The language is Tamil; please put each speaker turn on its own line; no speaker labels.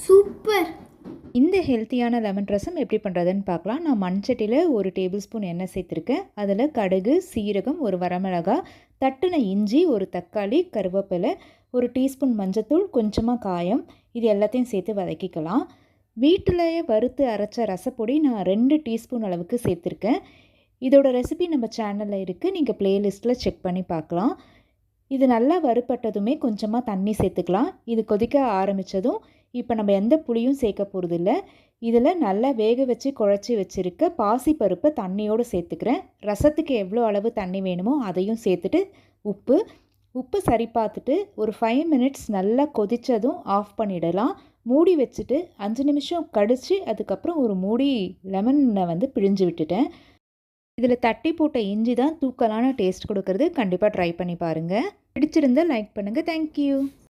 சூப்பர்.
இந்த ஹெல்த்தியான லெமன் ரசம் எப்படி பண்ணுறதுன்னு பார்க்கலாம். நான் மண்சட்டியில் 1 டேபிள் ஸ்பூன் எண்ணெய் சேர்த்துருக்கேன். அதில் கடுகு, சீரகம், 1 வரமிளகாய், தட்டின இஞ்சி, 1 தக்காளி, கருவேப்பிலை, 1 டீஸ்பூன் மஞ்சத்தூள், கொஞ்சமாக காயம், இது எல்லாத்தையும் சேர்த்து வதக்கிக்கலாம். வீட்டிலேயே வறுத்து அரைச்ச ரசப்பொடி நான் 2 டீஸ்பூன் அளவுக்கு சேர்த்துருக்கேன். இதோட ரெசிபி நம்ம சேனலில் இருக்குது, நீங்கள் ப்ளேலிஸ்ட்டில் செக் பண்ணி பார்க்கலாம். இது நல்லா வறுபட்டதுமே கொஞ்சமாக தண்ணி சேர்த்துக்கலாம். இது கொதிக்க ஆரம்பித்ததும் இப்போ நம்ம எந்த புளியும் சேர்க்க போகிறதில்ல. இதில் நல்லா வேக வச்சு குழச்சி வச்சுருக்க பாசிப்பருப்பை தண்ணியோடு சேர்த்துக்கிறேன். ரசத்துக்கு எவ்வளோ அளவு தண்ணி வேணுமோ அதையும் சேர்த்துட்டு உப்பு சரி பார்த்துட்டு ஒரு 5 மினிட்ஸ் நல்லா கொதித்ததும் ஆஃப் பண்ணிடலாம். மூடி வச்சுட்டு 5 நிமிஷம் கழித்து அதுக்கப்புறம் ஒரு மூடி லெமனை பிழிஞ்சு விட்டுட்டேன். இதில் தட்டி போட்ட இஞ்சி தான் தூக்கலான டேஸ்ட் கொடுக்கறது. கண்டிப்பாக ட்ரை பண்ணி பாருங்கள். பிடிச்சிருந்தால் லைக் பண்ணுங்கள். தேங்க்யூ.